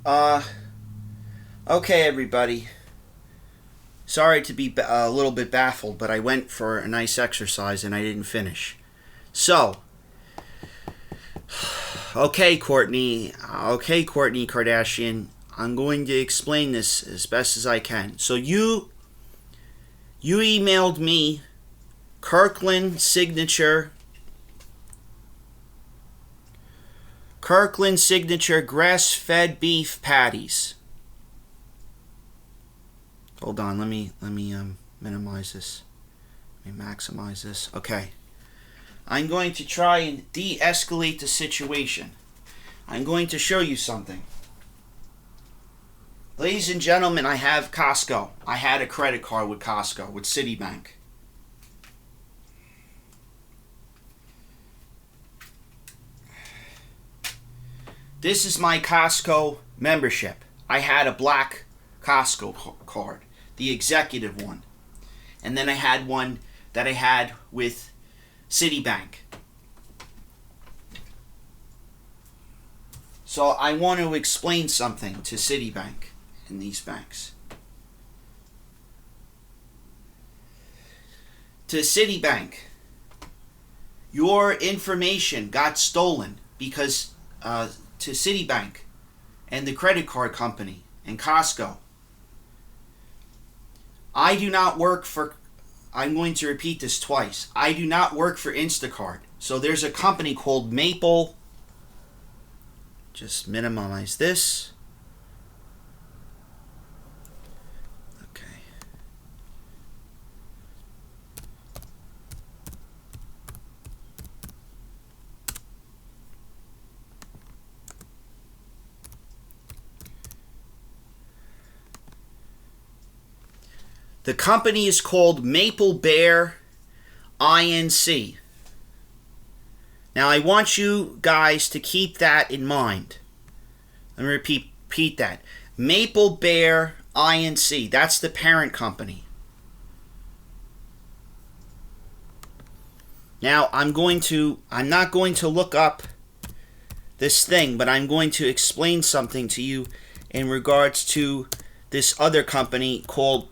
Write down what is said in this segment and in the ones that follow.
Uh, okay, everybody. Sorry to be a little bit baffled, but I went for a nice exercise and I didn't finish. So, okay, Kortney. Okay, Kortney Kardashian. I'm going to explain this as best as I can. So you emailed me Kirkland signature grass-fed beef patties. Hold on, let me minimize this. Let me maximize this. Okay. I'm going to try and de-escalate the situation. I'm going to show you something. Ladies and gentlemen, I have Costco. I had a credit card with Costco, with Citibank. This is my Costco membership. I had a black Costco card, the executive one. And then I had one that I had with Citibank. So I want to explain something to Citibank and these banks. To Citibank, your information got stolen because to Citibank and the credit card company and Costco. I do not work for, I'm going to repeat this twice. I do not work for Instacart. So there's a company called Maple. Just minimize this. Okay. The company is called Maple Bear Inc. Now I want you guys to keep that in mind. Let me repeat that. Maple Bear Inc. That's the parent company. Now I'm not going to look up this thing, but I'm going to explain something to you in regards to this other company called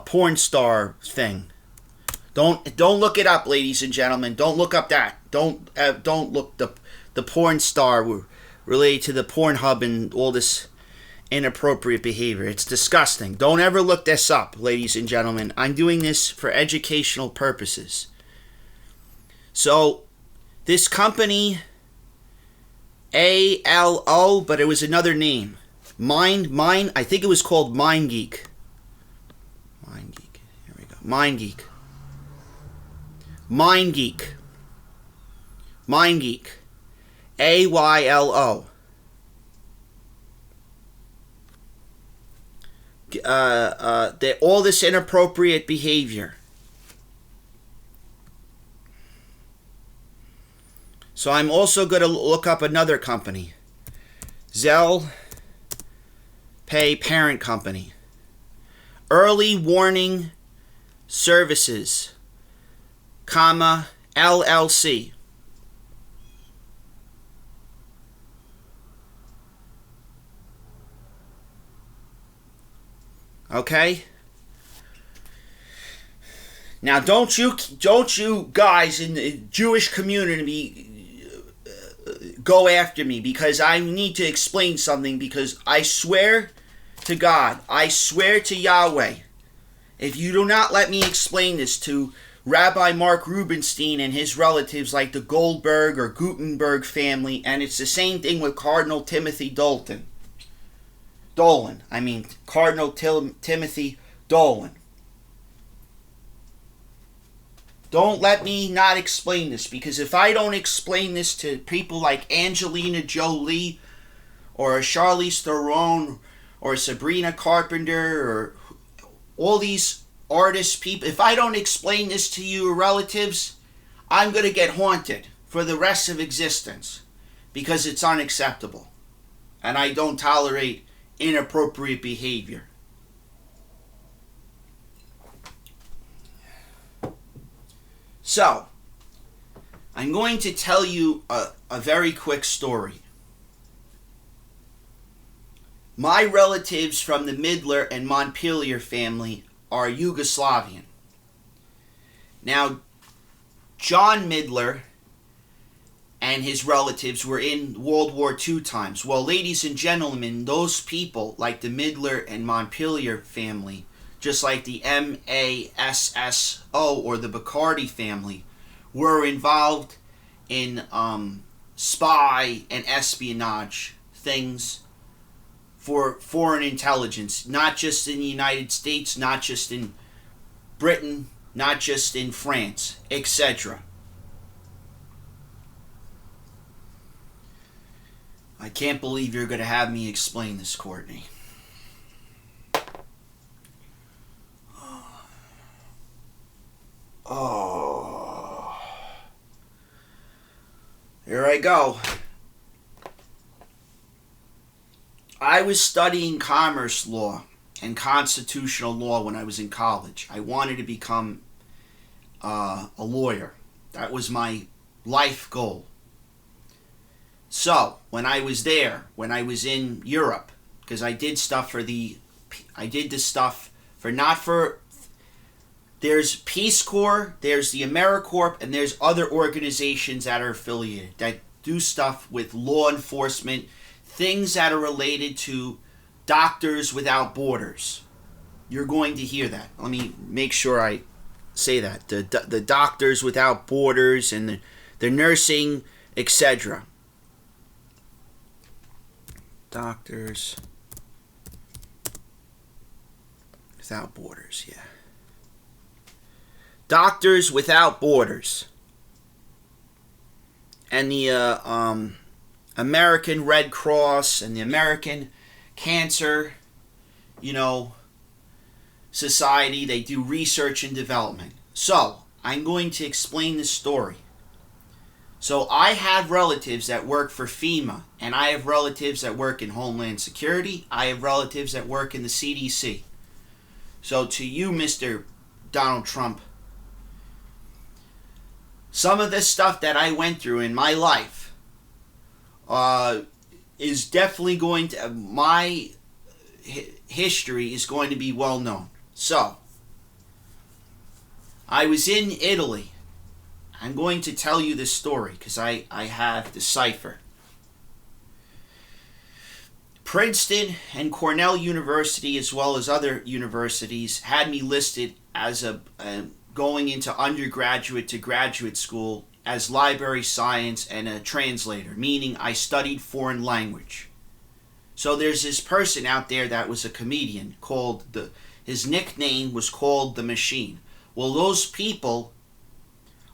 porn star thing. Don't look it up, ladies and gentlemen. Don't look up that. Don't look the porn star related to the Pornhub and all this inappropriate behavior. It's disgusting. Don't ever look this up, ladies and gentlemen. I'm doing this for educational purposes. So, this company, ALO, but it was another name. I think it was called MindGeek. Here we go. MindGeek. AYLO. All this inappropriate behavior. So I'm also going to look up another company. Zelle Pay parent company. Early Warning Services, LLC. Okay? Now don't you guys in the Jewish community go after me, because I need to explain something, because I swear to God, I swear to Yahweh, if you do not let me explain this to Rabbi Mark Rubenstein and his relatives like the Goldberg or Gutenberg family, and it's the same thing with Cardinal Timothy Dolan. Cardinal Timothy Dolan. Don't let me not explain this, because if I don't explain this to people like Angelina Jolie or Charlize Theron or Sabrina Carpenter or all these artist people, if I don't explain this to you relatives, I'm going to get haunted for the rest of existence, because it's unacceptable. And I don't tolerate inappropriate behavior. So, I'm going to tell you a very quick story. My relatives from the Midler and Montpelier family are Yugoslavian. Now, John Midler and his relatives were in World War II times. Well, ladies and gentlemen, those people, like the Midler and Montpelier family, just like the MASSO or the Bacardi family, were involved in spy and espionage things for foreign intelligence, not just in the United States, not just in Britain, not just in France, etc. I can't believe you're going to have me explain this, Kortney. Oh. Here I go. I was studying commerce law and constitutional law when I was in college. I wanted to become a lawyer. That was my life goal. So, when I was there, when I was in Europe, because I did stuff for there's Peace Corps, there's the AmeriCorps, and there's other organizations that are affiliated that do stuff with law enforcement, things that are related to Doctors Without Borders. You're going to hear that. Let me make sure I say that. The Doctors Without Borders and the nursing, etc. Doctors Without Borders, yeah. Doctors Without Borders. And the American Red Cross and the American Cancer, Society. They do research and development. So, I'm going to explain this story. So, I have relatives that work for FEMA, and I have relatives that work in Homeland Security. I have relatives that work in the CDC. So, to you, Mr. Donald Trump, some of this stuff that I went through in my life is definitely going to, my history is going to be well known. So, I was in Italy. I'm going to tell you this story because I have the cipher. Princeton and Cornell University, as well as other universities, had me listed as going into undergraduate to graduate school as library science and a translator, meaning I studied foreign language. So there's this person out there that was a comedian called his nickname was called The Machine. Well, those people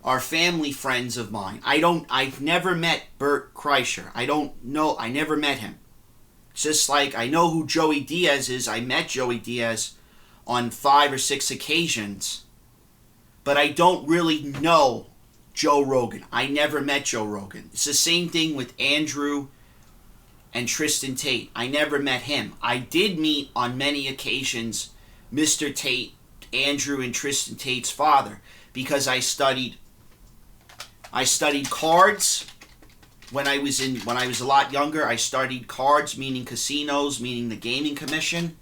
are family friends of mine. I've never met Bert Kreischer. I never met him. Just like I know who Joey Diaz is. I met Joey Diaz on 5 or 6 occasions. But I don't really know Joe Rogan. I never met Joe Rogan. It's the same thing with Andrew and Tristan Tate. I never met him. I did meet on many occasions Mr. Tate, Andrew and Tristan Tate's father, because I studied cards when I was a lot younger. I studied cards, meaning casinos, meaning the gaming commission,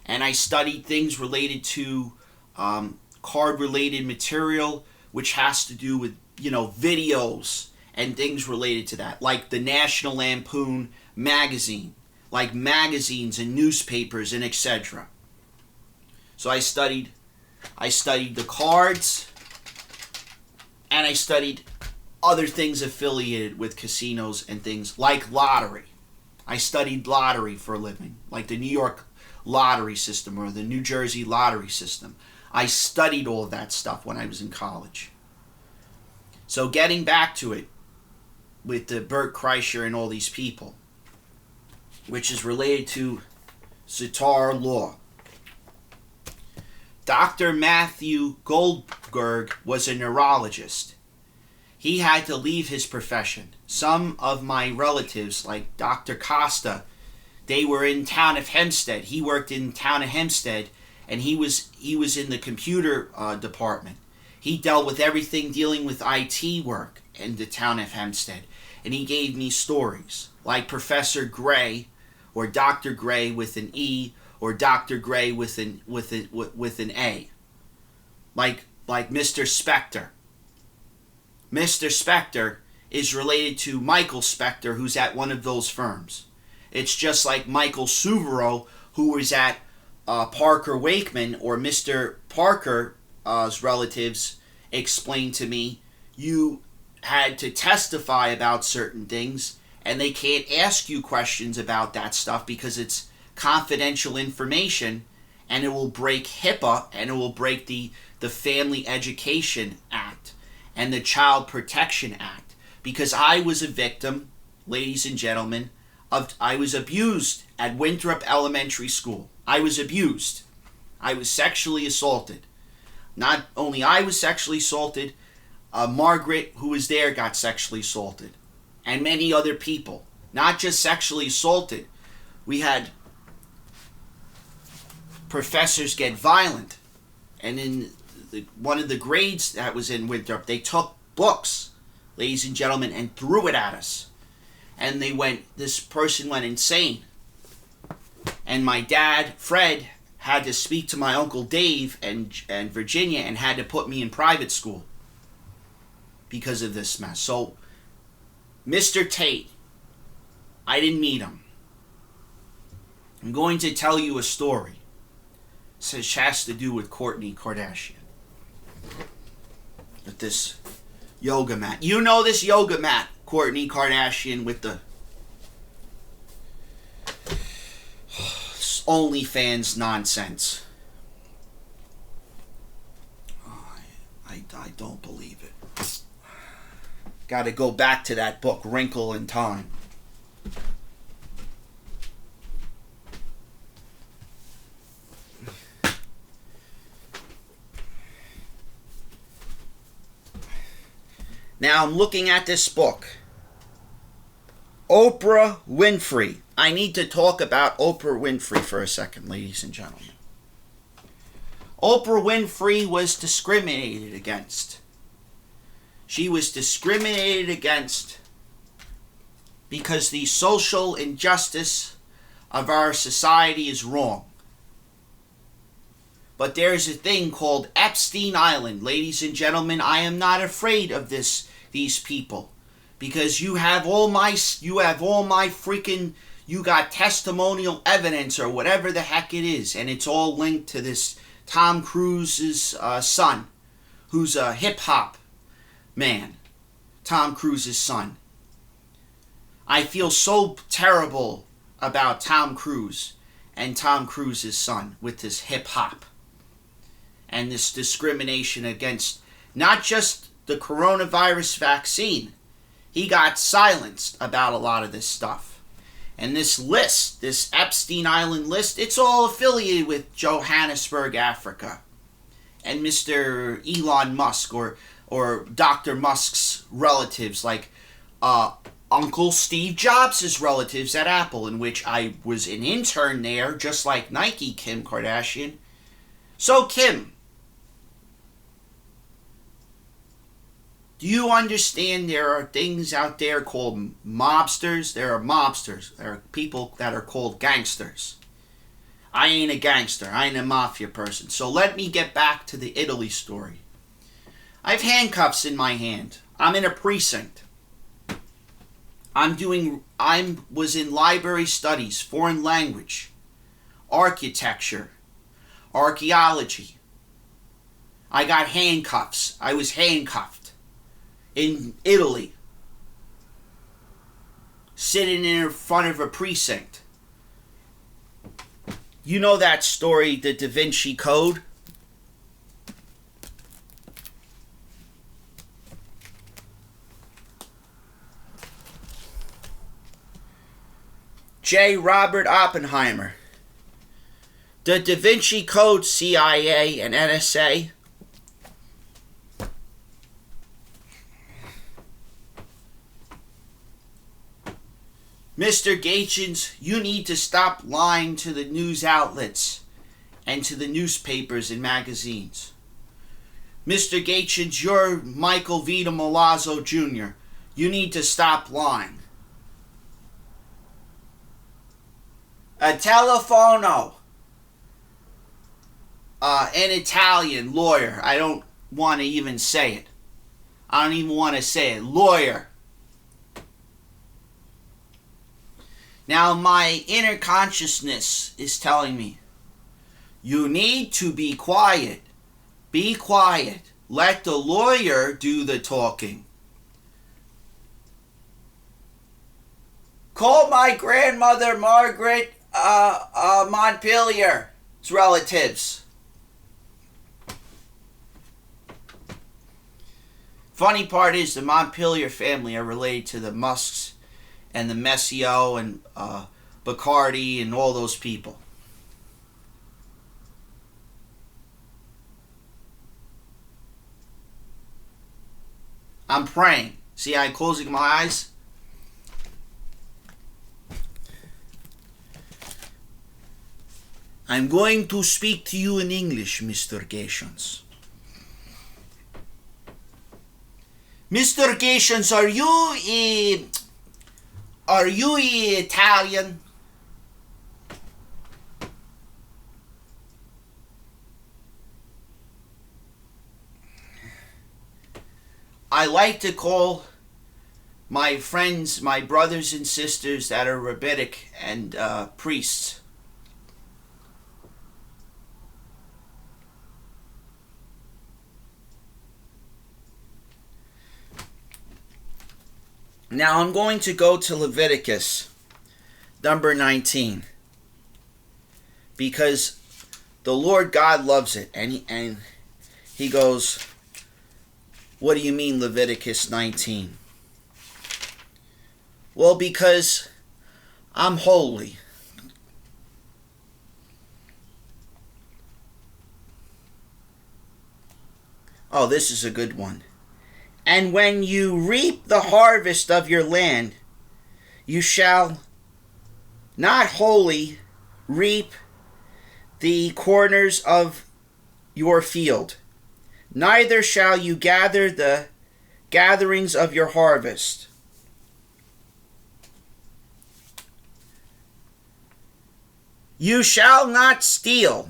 and I studied things related to card-related material, which has to do with videos and things related to that, like the National Lampoon magazine, like magazines and newspapers and etc. So I studied the cards, and I studied other things affiliated with casinos and things like lottery. I studied lottery for a living, like the New York lottery system or the New Jersey lottery system. I studied all of that stuff when I was in college. So getting back to it, with the Bert Kreischer and all these people, which is related to Sitar law. Dr. Matthew Goldberg was a neurologist. He had to leave his profession. Some of my relatives, like Dr. Costa, they were in town of Hempstead. He worked in town of Hempstead, and he was in the computer department. He dealt with everything dealing with IT work. in the town of Hempstead. And he gave me stories like Professor Gray, or Dr. Gray with an E, or Dr. Gray with an A. Like Mr. Spector. Mr. Spector is related to Michael Spector, who's at one of those firms. It's just like Michael Suvereau, who was at Parker Wakeman, or Mr. Parker's relatives explained to me, you had to testify about certain things, and they can't ask you questions about that stuff because it's confidential information, and it will break HIPAA, and it will break the Family Education Act and the Child Protection Act. Because I was a victim, ladies and gentlemen, I was abused at Winthrop Elementary School. I was abused. I was sexually assaulted. Not only I was sexually assaulted, Margaret, who was there, got sexually assaulted. And many other people. Not just sexually assaulted. We had professors get violent. And in one of the grades that was in Winthrop, they took books, ladies and gentlemen, and threw it at us. And this person went insane. And my dad, Fred, had to speak to my Uncle Dave and Virginia, and had to put me in private school because of this mess. So, Mr. Tate, I didn't meet him. I'm going to tell you a story. It has to do with Kortney Kardashian. With this yoga mat. You know this yoga mat, Kortney Kardashian, with the OnlyFans nonsense. I don't believe it. Got to go back to that book, Wrinkle in Time. Now I'm looking at this book. Oprah Winfrey. I need to talk about Oprah Winfrey for a second, ladies and gentlemen. Oprah Winfrey was discriminated against. She was discriminated against because the social injustice of our society is wrong. But there's a thing called Epstein Island. Ladies and gentlemen, I am not afraid of these people. Because you got testimonial evidence or whatever the heck it is. And it's all linked to this Tom Cruise's son, who's a hip-hop man. Tom Cruise's son. I feel so terrible about Tom Cruise and Tom Cruise's son with this hip-hop. And this discrimination against not just the coronavirus vaccine. He got silenced about a lot of this stuff. And this list, this Epstein Island list, it's all affiliated with Johannesburg, Africa. And Mr. Elon Musk or Dr. Musk's relatives, like Uncle Steve Jobs' relatives at Apple, in which I was an intern there, just like Nike, Kim Kardashian. So, Kim, do you understand there are things out there called mobsters? There are mobsters. There are people that are called gangsters. I ain't a gangster. I ain't a mafia person. So let me get back to the Italy story. I have handcuffs in my hand. I'm in a precinct. I was in library studies, foreign language, architecture, archaeology. I got handcuffs. I was handcuffed. In Italy, sitting in front of a precinct. You know that story, the Da Vinci Code? J. Robert Oppenheimer. The Da Vinci Code, CIA and NSA. Mr. Gaetjens, you need to stop lying to the news outlets and to the newspapers and magazines. Mr. Gaetjens, you're Michael Vita Milazzo Jr. You need to stop lying. A telefono. An Italian lawyer. I don't want to even say it. I don't even want to say it. Lawyer. Now my inner consciousness is telling me, you need to be quiet. Be quiet. Let the lawyer do the talking. Call my grandmother Margaret Montpelier's relatives. Funny part is the Montpelier family are related to the Musks and the Messio and Bacardi and all those people. I'm praying. See, I'm closing my eyes. I'm going to speak to you in English, Mr. Gaetjens. Mr. Gaetjens, are you Italian? I like to call my friends, my brothers and sisters that are rabbinic and priests. Now I'm going to go to Leviticus number 19 because the Lord God loves it, and he goes, what do you mean Leviticus 19? Well, because I'm holy. Oh, this is a good one. And when you reap the harvest of your land, you shall not wholly reap the corners of your field, neither shall you gather the gatherings of your harvest. You shall not steal,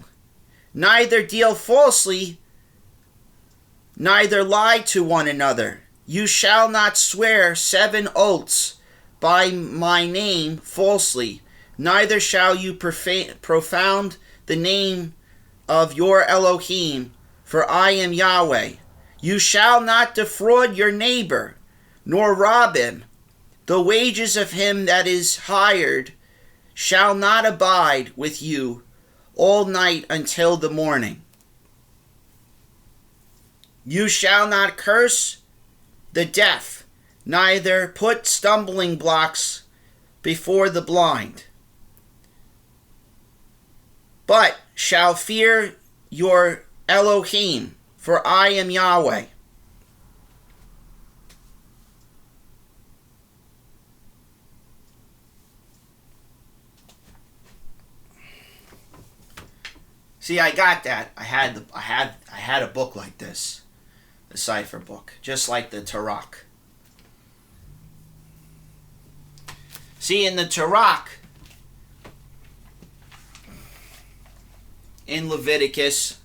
neither deal falsely, neither lie to one another. You shall not swear 7 oaths by my name falsely, neither shall you profound the name of your Elohim, for I am Yahweh. You shall not defraud your neighbor, nor rob him. The wages of him that is hired shall not abide with you all night until the morning. You shall not curse the deaf, neither put stumbling blocks before the blind, but shall fear your Elohim, for I am Yahweh. See, I got that. I had a book like this. The cipher book, just like the Tanakh. See, in the Tanakh, in Leviticus,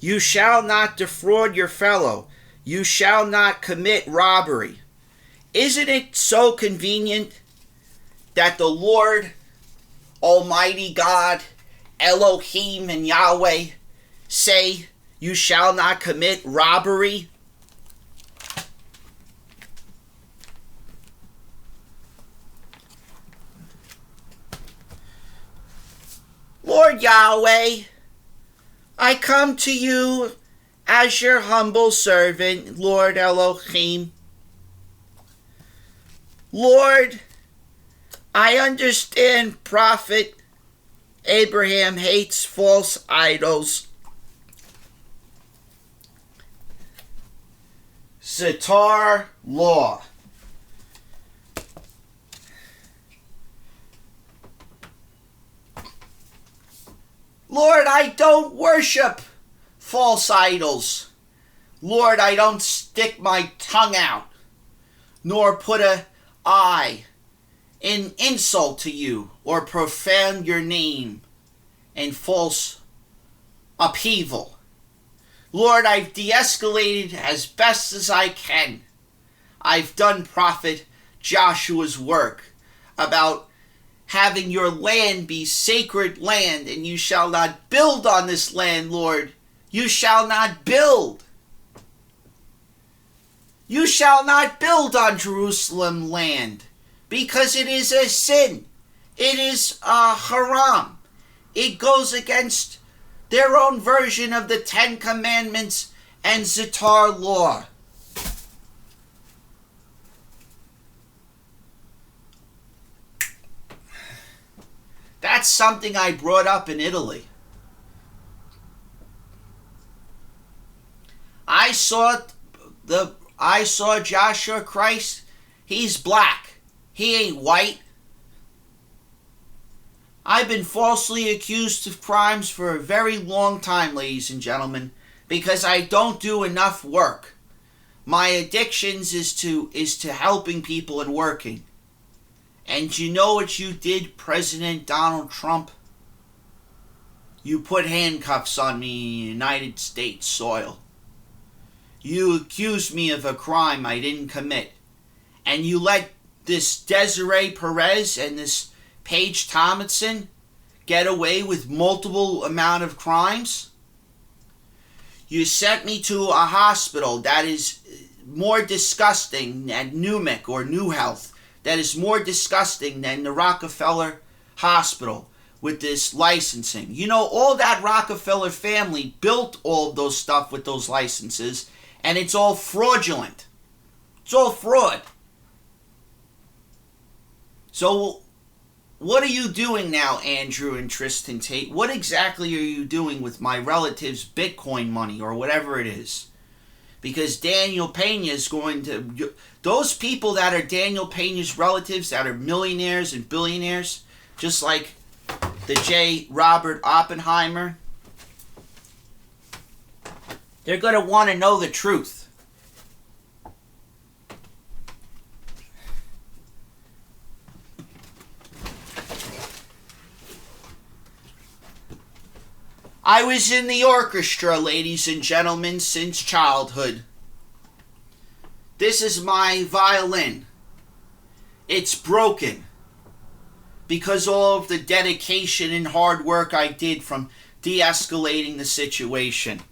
you shall not defraud your fellow. You shall not commit robbery. Isn't it so convenient that the Lord, Almighty God, Elohim and Yahweh say you shall not commit robbery? Lord Yahweh, I come to you as your humble servant, Lord Elohim. Lord, I understand Prophet Abraham hates false idols. Sitar law. Lord, I don't worship false idols. Lord, I don't stick my tongue out, nor put an eye in insult to you, or profane your name in false upheaval. Lord, I've de-escalated as best as I can. I've done Prophet Joshua's work about having your land be sacred land, and you shall not build on this land, Lord. You shall not build. You shall not build on Jerusalem land, because it is a sin. It is a haram. It goes against their own version of the Ten Commandments and Zitar law. That's something I brought up in Italy. I saw Joshua Christ. He's black. He ain't white. I've been falsely accused of crimes for a very long time, ladies and gentlemen, because I don't do enough work. My addictions is to helping people and working. And you know what you did, President Donald Trump? You put handcuffs on me in United States soil. You accused me of a crime I didn't commit. And you let this Desiree Perez and this Paige Tomlinson get away with multiple amount of crimes. You sent me to a hospital that is more disgusting than Newmick or New Health, that is more disgusting than the Rockefeller Hospital with this licensing. You know, all that Rockefeller family built all of those stuff with those licenses, and it's all fraudulent. It's all fraud. So what are you doing now, Andrew and Tristan Tate? What exactly are you doing with my relative's Bitcoin money or whatever it is? Because Daniel Pena is going to... Those people that are Daniel Pena's relatives that are millionaires and billionaires, just like the J. Robert Oppenheimer, they're going to want to know the truth. I was in the orchestra, ladies and gentlemen, since childhood. This is my violin. It's broken because all of the dedication and hard work I did from de-escalating the situation.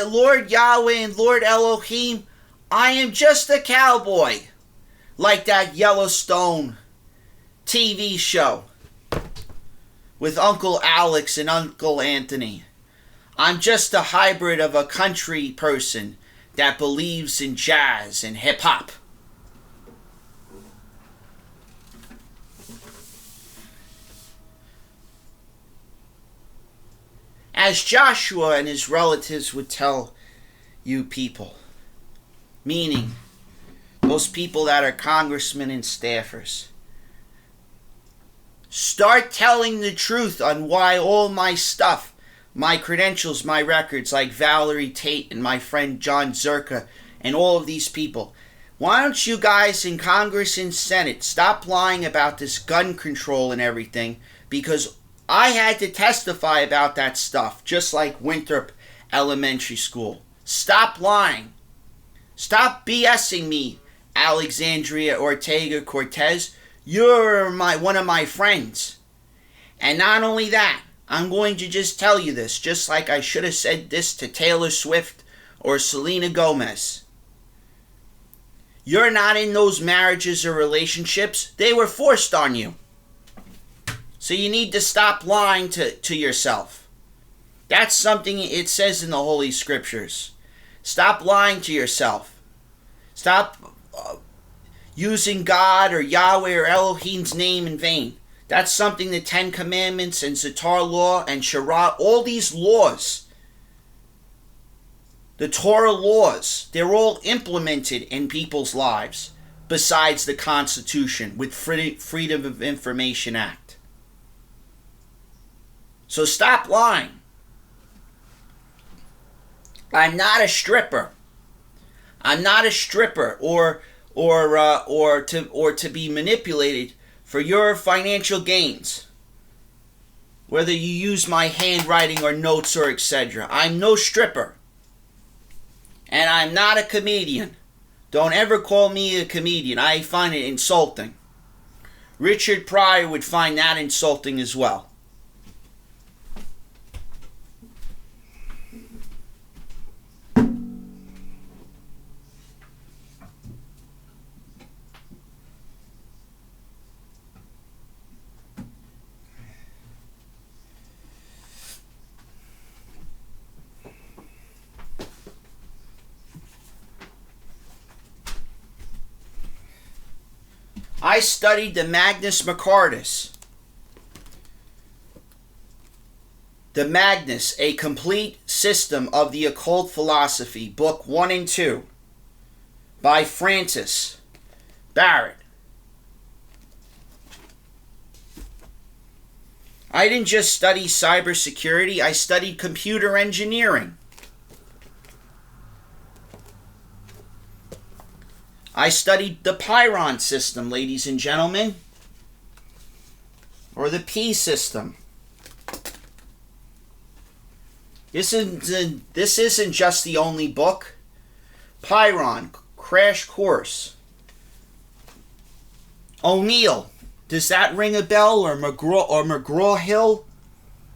Lord Yahweh and Lord Elohim, I am just a cowboy, like that Yellowstone TV show with Uncle Alex and Uncle Anthony. I'm just a hybrid of a country person that believes in jazz and hip-hop. As Joshua and his relatives would tell you people, meaning those people that are congressmen and staffers, start telling the truth on why all my stuff, my credentials, my records, like Valerie Tate and my friend John Zerka and all of these people, why don't you guys in Congress and Senate stop lying about this gun control and everything, because I had to testify about that stuff, just like Winthrop Elementary School. Stop lying. Stop BSing me, Alexandria Ortega-Cortez. You're one of my friends. And not only that, I'm going to just tell you this, just like I should have said this to Taylor Swift or Selena Gomez. You're not in those marriages or relationships. They were forced on you. So you need to stop lying to yourself. That's something it says in the Holy Scriptures. Stop lying to yourself. Stop using God or Yahweh or Elohim's name in vain. That's something the Ten Commandments and Zatar law and Shara, all these laws, the Torah laws, they're all implemented in people's lives besides the Constitution with Freedom of Information Act. So stop lying. I'm not a stripper. I'm not a stripper or to be manipulated for your financial gains. Whether you use my handwriting or notes or etc. I'm no stripper. And I'm not a comedian. Don't ever call me a comedian. I find it insulting. Richard Pryor would find that insulting as well. I studied the Magnus Macardus. The Magnus, A Complete System of the Occult Philosophy, Book 1 and 2, by Francis Barrett. I didn't just study cybersecurity, I studied computer engineering. I studied the Pyron system, ladies and gentlemen, or the P system. This isn't just the only book. Pyron, Crash Course. O'Neill, does that ring a bell? Or McGraw-Hill?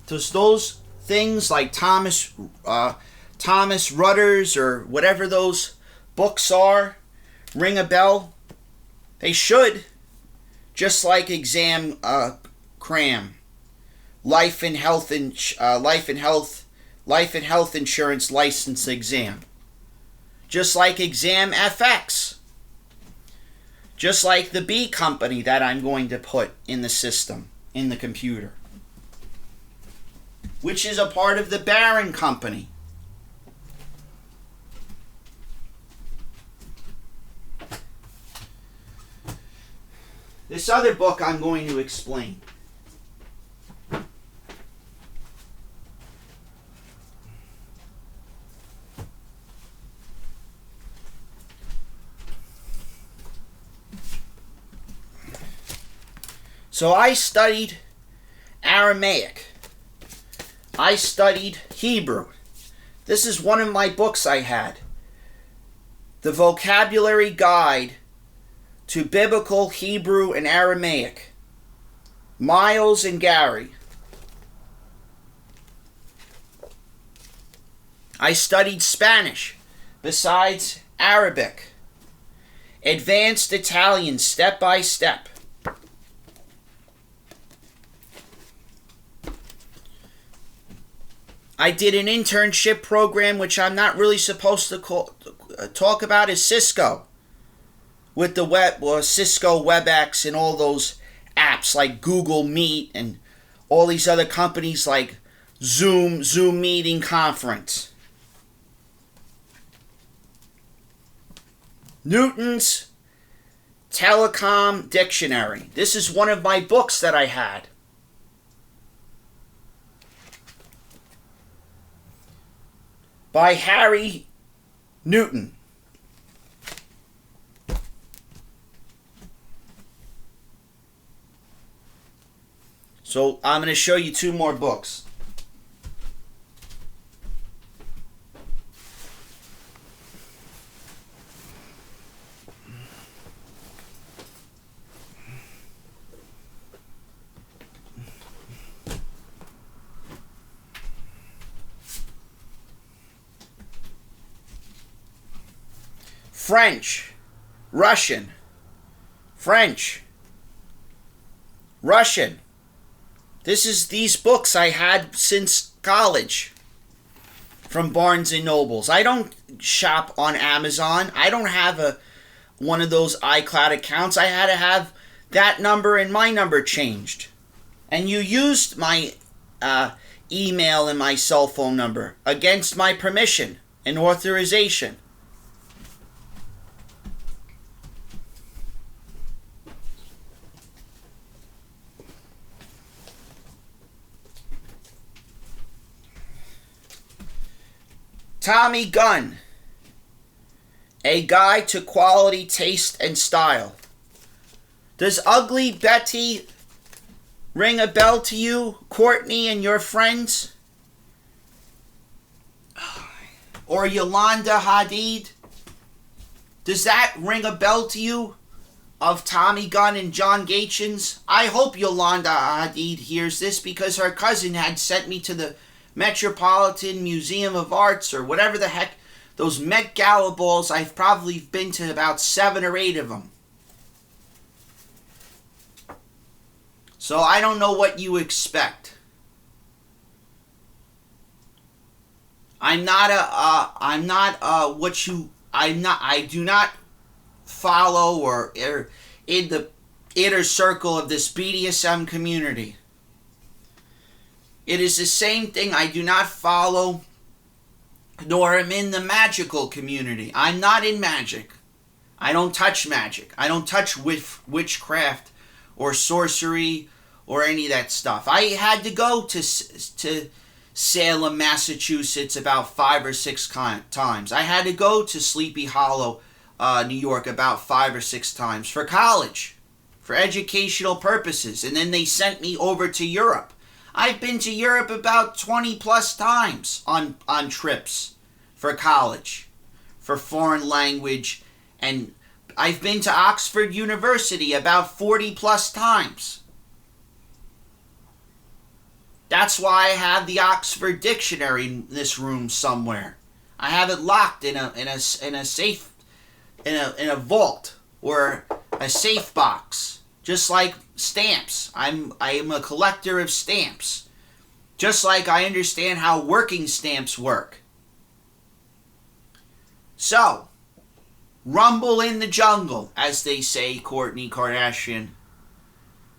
Does those things like Thomas Rudders or whatever those books are ring a bell? They should. Just like exam cram, life and health insurance license exam. Just like exam FX. Just like the B company that I'm going to put in the system, in the computer, which is a part of the Barron company. This other book I'm going to explain. So I studied Aramaic. I studied Hebrew. This is one of my books I had. The Vocabulary Guide to Biblical Hebrew and Aramaic. Miles and Gary. I studied Spanish besides Arabic. Advanced Italian step by step. I did an internship program which I'm not really supposed to talk about is Cisco. With the Cisco WebEx and all those apps like Google Meet and all these other companies like Zoom Meeting Conference. Newton's Telecom Dictionary. This is one of my books that I had. By Harry Newton. So I'm going to show you two more books. French, Russian, French, Russian. These books I had since college from Barnes and Nobles. I don't shop on Amazon. I don't have one of those iCloud accounts, I had to have that number and my number changed. And you used my email and my cell phone number against my permission and authorization. Tommy Gunn, a guide to quality, taste, and style. Does Ugly Betty ring a bell to you, Kortney and your friends? Or Yolanda Hadid? Does that ring a bell to you, of Tommy Gunn and John Gatchins? I hope Yolanda Hadid hears this, because her cousin had sent me to the Metropolitan Museum of Arts, or whatever the heck, those Met Gala balls. I've probably been to about 7 or 8 of them. So I don't know what you expect. I do not follow or in the inner circle of this BDSM community. It is the same thing. I do not follow, nor am in the magical community. I'm not in magic. I don't touch magic. I don't touch witchcraft or sorcery or any of that stuff. I had to go to Salem, Massachusetts about 5 or 6 times. I had to go to Sleepy Hollow, New York about 5 or 6 times for college, for educational purposes. And then they sent me over to Europe. I've been to Europe about 20 plus times on trips for college, for foreign language, and I've been to Oxford University about 40 plus times. That's why I have the Oxford Dictionary in this room somewhere. I have it locked in a safe, in a vault or a safe box. Just like stamps. I am a collector of stamps. Just like I understand how working stamps work. So, rumble in the jungle, as they say, Kortney Kardashian.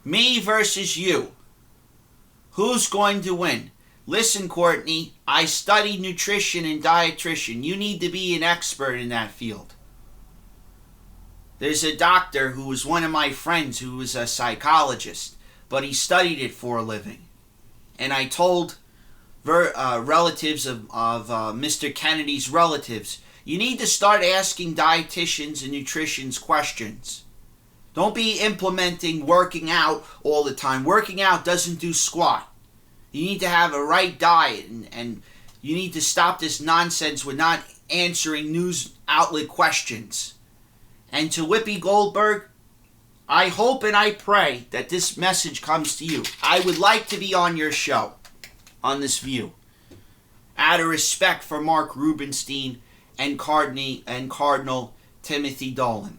Me versus you. Who's going to win? Listen, Kortney, I studied nutrition and dietitian. You need to be an expert in that field. There's a doctor who was one of my friends who was a psychologist, but he studied it for a living. And I told relatives of Mr. Kennedy's relatives, you need to start asking dietitians and nutritionists questions. Don't be implementing working out all the time. Working out doesn't do squat. You need to have a right diet, and you need to stop this nonsense with not answering news outlet questions. And to Whoopi Goldberg, I hope and I pray that this message comes to you. I would like to be on your show, on this view, out of respect for Mark Rubenstein and Cardinal Timothy Dolan.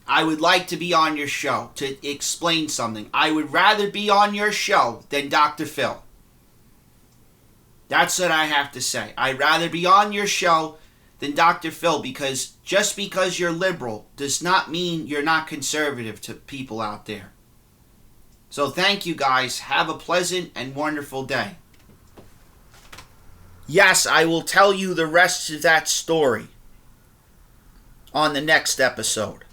I would like to be on your show to explain something. I would rather be on your show than Dr. Phil. That's what I have to say. I'd rather be on your show than Dr. Phil, because just because you're liberal does not mean you're not conservative to people out there. So thank you guys. Have a pleasant and wonderful day. Yes, I will tell you the rest of that story on the next episode.